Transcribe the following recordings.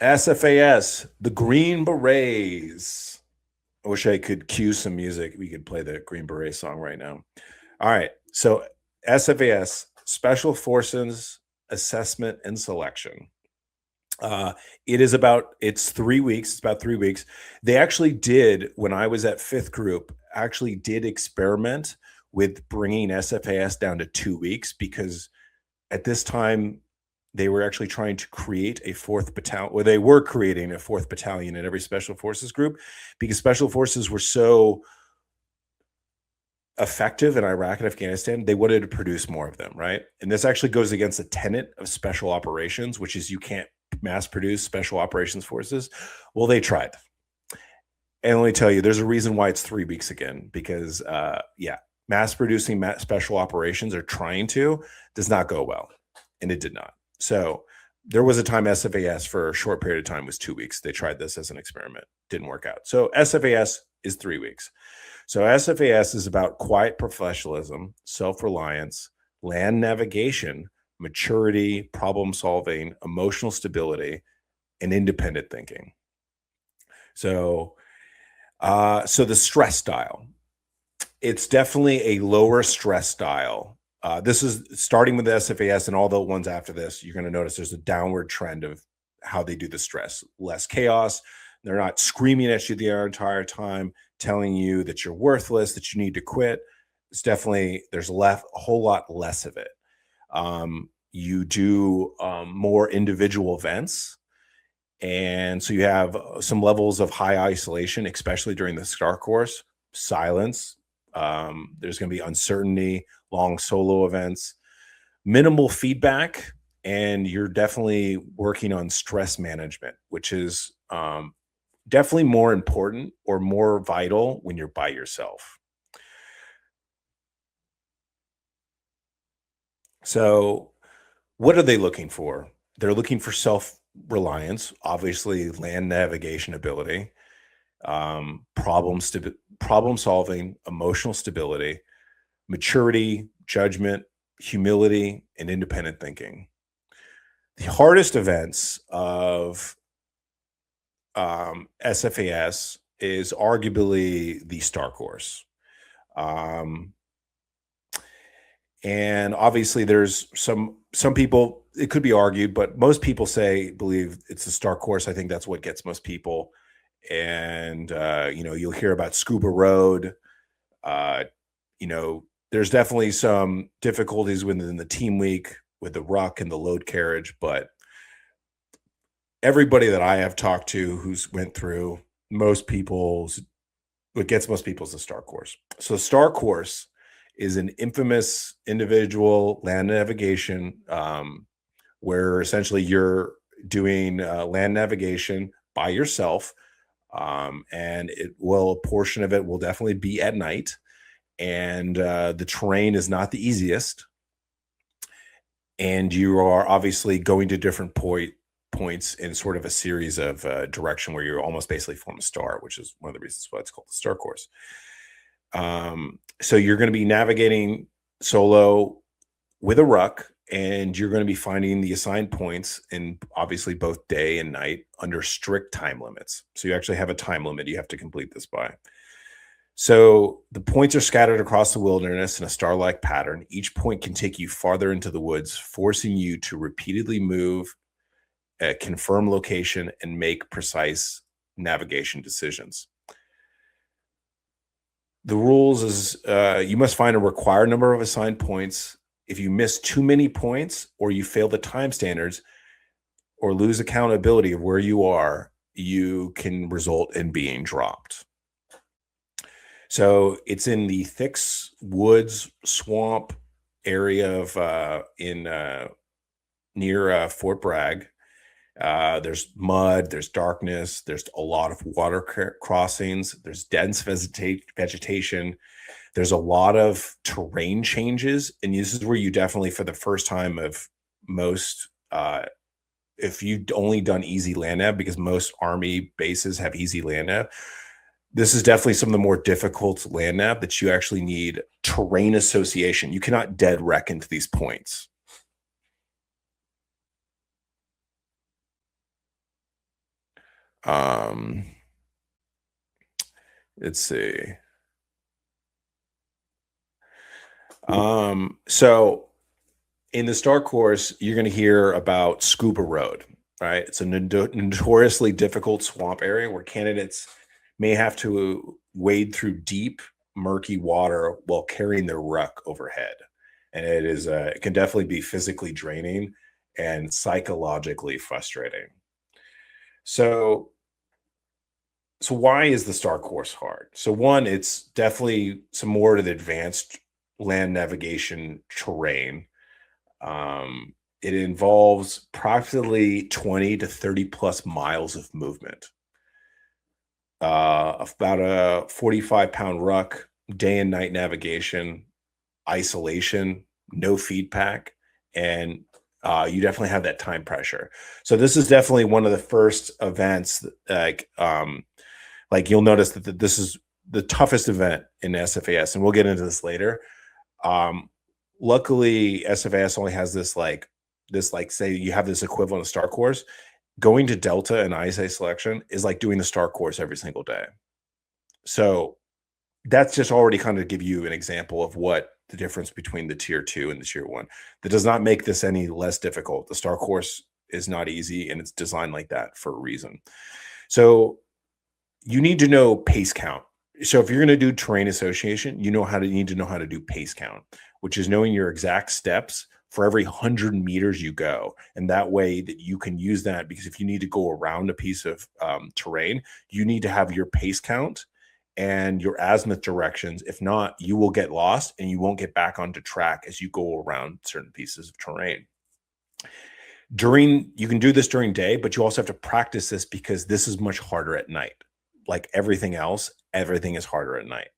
SFAS, the Green Berets. I wish I could cue some music. We could play the Green Beret song right now. All right. So SFAS, Special Forces Assessment and Selection. Uh, it's 3 weeks. It's about 3 weeks. They actually did, when I was at fifth group, actually did experiment with bringing SFAS down to 2 weeks because at this time they were actually trying to create a fourth battalion, or they were creating a fourth battalion in every special forces group because special forces were so effective in Iraq and Afghanistan. They wanted to produce more of them, right? And this actually goes against the tenet of special operations, which is you can't mass produce special operations forces. Well, they tried. And let me tell you, there's a reason why it's 3 weeks again, because mass producing special operations or trying to does not go well. And it did not. So there was a time SFAS for a short period of time was 2 weeks. They tried this as an experiment. Didn't work out. So SFAS is 3 weeks. So SFAS is about quiet professionalism, self-reliance, land navigation, maturity, problem solving, emotional stability, and independent thinking. So the stress style, it's definitely a lower stress style. This is starting with the SFAS and all the ones after this. You're going to notice there's a downward trend of how they do the stress. Less chaos. They're not screaming at you the entire time, telling you that you're worthless, that you need to quit. It's definitely, there's a whole lot less of it. You do more individual events. And so you have some levels of high isolation, especially during the STAR course, silence. There's going to be uncertainty, long solo events, minimal feedback, and you're definitely working on stress management, which is definitely more important or more vital when you're by yourself. So what are they looking for? They're looking for self-reliance, obviously land navigation ability, problem solving, emotional stability, maturity, judgment, humility, and independent thinking. The hardest events of SFAS is arguably the STAR course. And obviously there's some people, it could be argued, but most people believe it's the STAR course. I think that's what gets most people. And, you'll hear about Scuba Road. There's definitely some difficulties within the team week with the ruck and the load carriage, but everybody that I have talked to who's went through, what gets most people is the STAR course. So the STAR course is an infamous individual land navigation, where essentially you're doing land navigation by yourself. And a portion of it will definitely be at night. And the terrain is not the easiest. And you are obviously going to different points in sort of a series of direction where you're almost basically form a star, which is one of the reasons why it's called the STAR course. So you're going to be navigating solo with a ruck, and you're going to be finding the assigned points in obviously both day and night under strict time limits. So you actually have a time limit you have to complete this by. So the points are scattered across the wilderness in a star-like pattern. Each point can take you farther into the woods, forcing you to repeatedly move, confirm location, and make precise navigation decisions. The rules is you must find a required number of assigned points. If you miss too many points or you fail the time standards or lose accountability of where you are, you can result in being dropped. So it's in the thick woods, swamp area of near Fort Bragg. There's mud, there's darkness, there's a lot of water crossings, there's dense vegetation, there's a lot of terrain changes. And this is where you definitely, for the first time of most, if you've only done easy land nav, because most Army bases have easy land nav, this is definitely some of the more difficult land nav that you actually need terrain association. You cannot dead wreck into these points. Let's see. So in the STAR course, you're going to hear about Scuba Road, right? It's a notoriously difficult swamp area where candidates may have to wade through deep, murky water while carrying their ruck overhead. And it can definitely be physically draining and psychologically frustrating. So, so why is the STAR course hard? So one, it's definitely some more to the advanced land navigation terrain. It involves approximately 20 to 30 plus miles of movement, about a 45-pound ruck, day and night navigation, isolation, no feed pack, and you definitely have that time pressure. So this is definitely one of the first events like you'll notice that this is the toughest event in SFAS, and we'll get into this later. Luckily, SFAS only has this say you have this equivalent of STAR course. Going to Delta and ISA selection is like doing the STAR course every single day. So that's just already kind of give you an example of what the difference between the tier 2 and the tier 1. That does not make this any less difficult. The STAR course is not easy, and it's designed like that for a reason. So you need to know pace count. So if you're going to do terrain association, you need to know how to do pace count, which is knowing your exact steps for every 100 meters you go. And that way that you can use that, because if you need to go around a piece of terrain, you need to have your pace count and your azimuth directions. If not, you will get lost and you won't get back onto track as you go around certain pieces of terrain. You can do this during day, but you also have to practice this because this is much harder at night. Like everything else, everything is harder at night.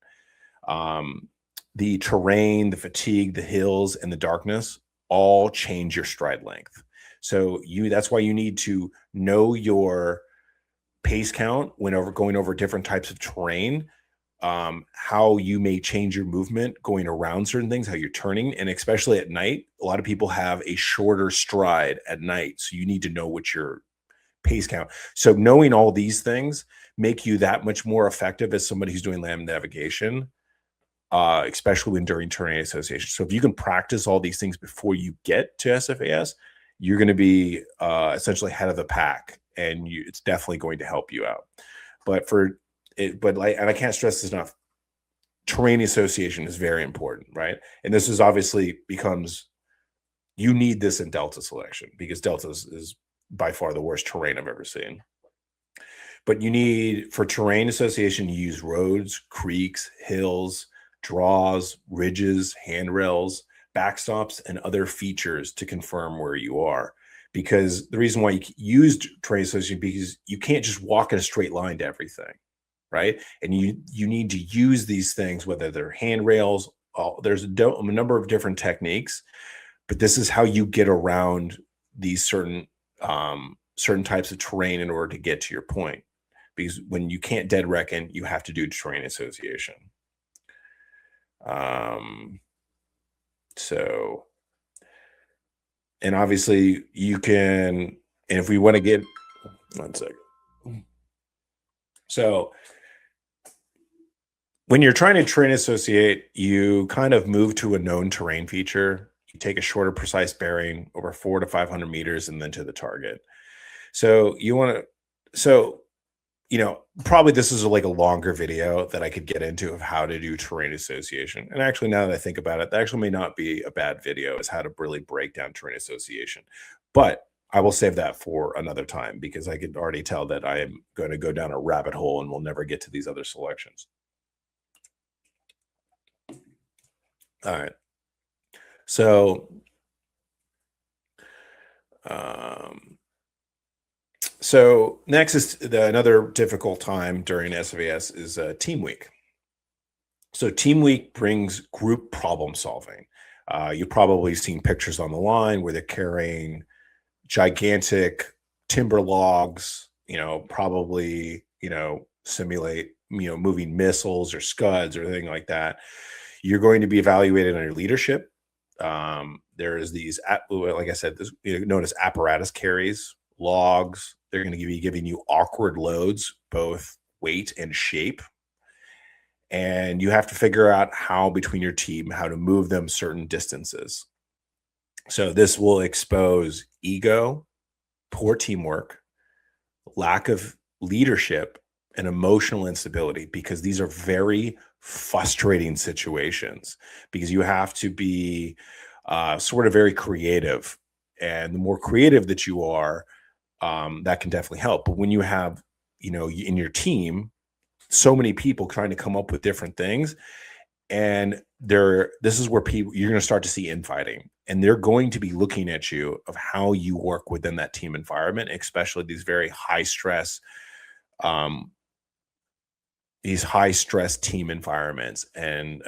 The terrain, the fatigue, the hills, and the darkness all change your stride length. So that's why you need to know your pace count when going over different types of terrain, how you may change your movement going around certain things, how you're turning, and especially at night, a lot of people have a shorter stride at night. So you need to know what your pace count. So knowing all these things make you that much more effective as somebody who's doing land navigation, especially when during terrain association. So if you can practice all these things before you get to SFAS, you're going to be essentially head of the pack, and it's definitely going to help you out. And I can't stress this enough. Terrain association is very important, right? And this is obviously you need this in Delta selection, because Delta is by far the worst terrain I've ever seen. But for terrain association, you use roads, creeks, hills, draws, ridges, handrails, backstops, and other features to confirm where you are. Because the reason why you use terrain association, because you can't just walk in a straight line to everything, right? And you need to use these things, whether they're handrails. There's a number of different techniques, but this is how you get around these certain types of terrain in order to get to your point. Because when you can't dead reckon, you have to do terrain association. And obviously you can, and if we want to get, one second. So when you're trying to terrain associate, you kind of move to a known terrain feature. You take a shorter, precise bearing over 400 to 500 meters and then to the target. So probably this is like a longer video that I could get into of how to do terrain association. And actually, now that I think about it, that actually may not be a bad video, is how to really break down terrain association. But I will save that for another time, because I could already tell that I am going to go down a rabbit hole and we'll never get to these other selections. All right. So next is another difficult time during SFAS is Team Week. So Team Week brings group problem solving. You've probably seen pictures on the line where they're carrying gigantic timber logs, probably, simulate, moving missiles or scuds or anything like that. You're going to be evaluated on your leadership. There is these, like I said, this, known as apparatus carries, logs, They're going to be giving you awkward loads, both weight and shape. And you have to figure out how between your team, how to move them certain distances. So this will expose ego, poor teamwork, lack of leadership, and emotional instability, because these are very frustrating situations, because you have to be sort of very creative. And the more creative that you are, that can definitely help. But when you have, in your team, so many people trying to come up with different things, and this is where you're going to start to see infighting, and they're going to be looking at you of how you work within that team environment, especially these very high stress team environments. And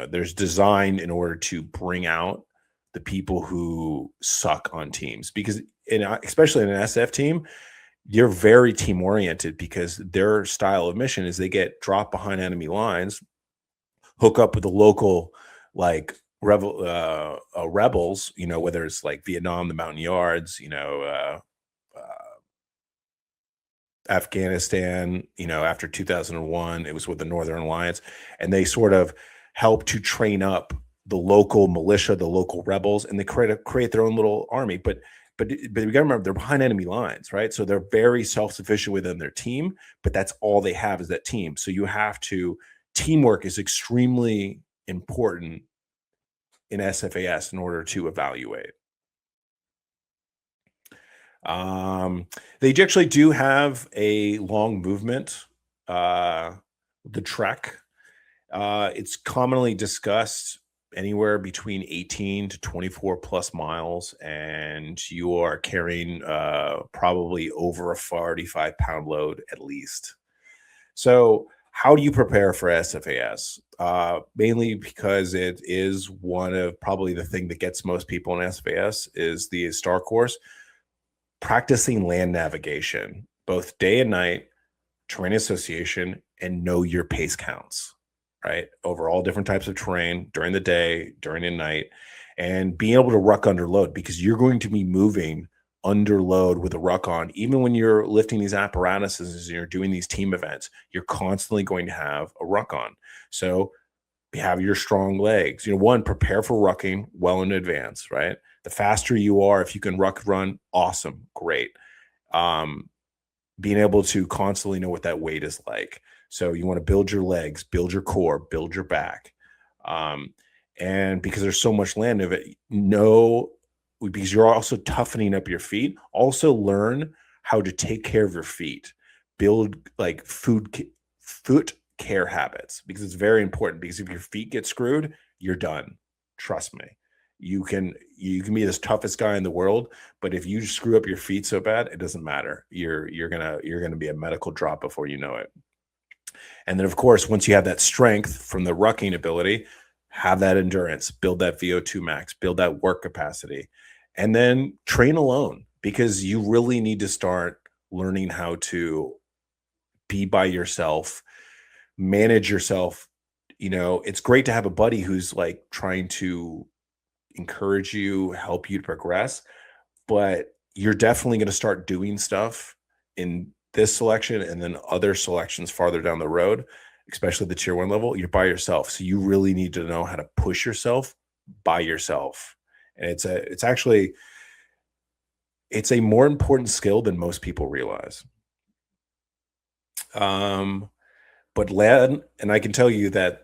there's design in order to bring out the people who suck on teams, because especially in an SF team, you're very team oriented, because their style of mission is they get dropped behind enemy lines, hook up with the local rebels, whether it's like Vietnam, the Mountain Yards, Afghanistan, after 2001, it was with the Northern Alliance, and they sort of help to train up the local militia, the local rebels, and they create their own little army. But we got to remember, they're behind enemy lines, right? So they're very self-sufficient within their team, but that's all they have is that team. So teamwork is extremely important in SFAS in order to evaluate. They actually do have a long movement, the trek. It's commonly discussed anywhere between 18 to 24 plus miles, and you are carrying probably over a 45-pound load at least. So how do you prepare for SFAS? Mainly because it is one of probably the thing that gets most people in SFAS is the STAR course. Practicing land navigation, both day and night, terrain association, and know your pace counts, right? Over all different types of terrain during the day, during the night, and being able to ruck under load, because you're going to be moving under load with a ruck on. Even when you're lifting these apparatuses and you're doing these team events, you're constantly going to have a ruck on. So you have your strong legs. One, prepare for rucking well in advance, right? The faster you are, if you can ruck run, awesome, great. Being able to constantly know what that weight is like. So you want to build your legs, build your core, build your back. And because there's so much land of it, because you're also toughening up your feet, also learn how to take care of your feet. Build like foot care habits, because it's very important, because if your feet get screwed, you're done. Trust me. You can be the toughest guy in the world, but if you screw up your feet so bad, it doesn't matter. You're gonna be a medical drop before you know it. And then, of course, once you have that strength from the rucking ability, have that endurance, build that VO2 max, build that work capacity, and then train alone, because you really need to start learning how to be by yourself, manage yourself. It's great to have a buddy who's like trying to encourage you, help you to progress, but you're definitely going to start doing stuff in this selection and then other selections farther down the road, especially the tier 1 level. You're by yourself, so you really need to know how to push yourself by yourself. And it's a more important skill than most people realize. But land, and I can tell you that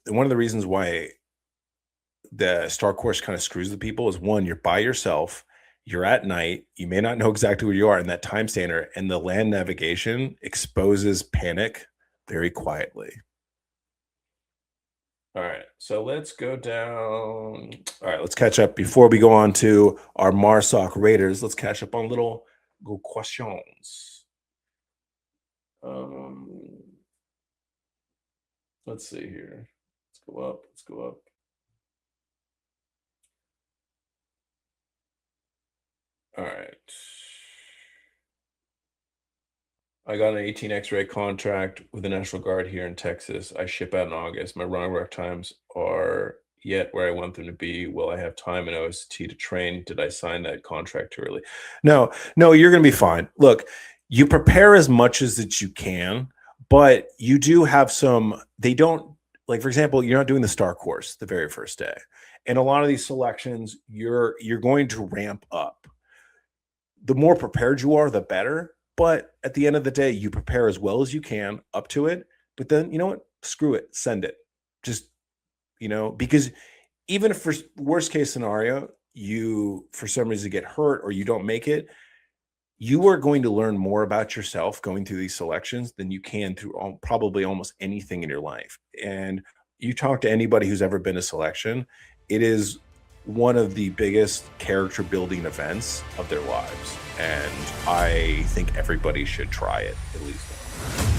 one of the reasons why the STAR course kind of screws the people is, one, you're by yourself, you're at night, you may not know exactly where you are in that time standard, and the land navigation exposes panic very quietly. All right, so let's go down. All right, let's catch up before we go on to our MARSOC Raiders. Let's catch up on little questions. Let's see here. Let's go up. All right. I got an 18 X-ray contract with the National Guard here in Texas. I ship out in August. My running work times are yet where I want them to be. Will I have time in OST to train? Did I sign that contract too early? No, you're going to be fine. Look, you prepare as much as that you can, but you do have some, they don't, like, for example, you're not doing the STAR course the very first day. And a lot of these selections, you're going to ramp up. The more prepared you are, the better. But at the end of the day, you prepare as well as you can up to it. But then, you know what? Screw it. Send it. Just, because even if for worst case scenario, you, for some reason, get hurt or you don't make it, you are going to learn more about yourself going through these selections than you can through probably almost anything in your life. And you talk to anybody who's ever been a selection, it is one of the biggest character building events of their lives. And I think everybody should try it at least once.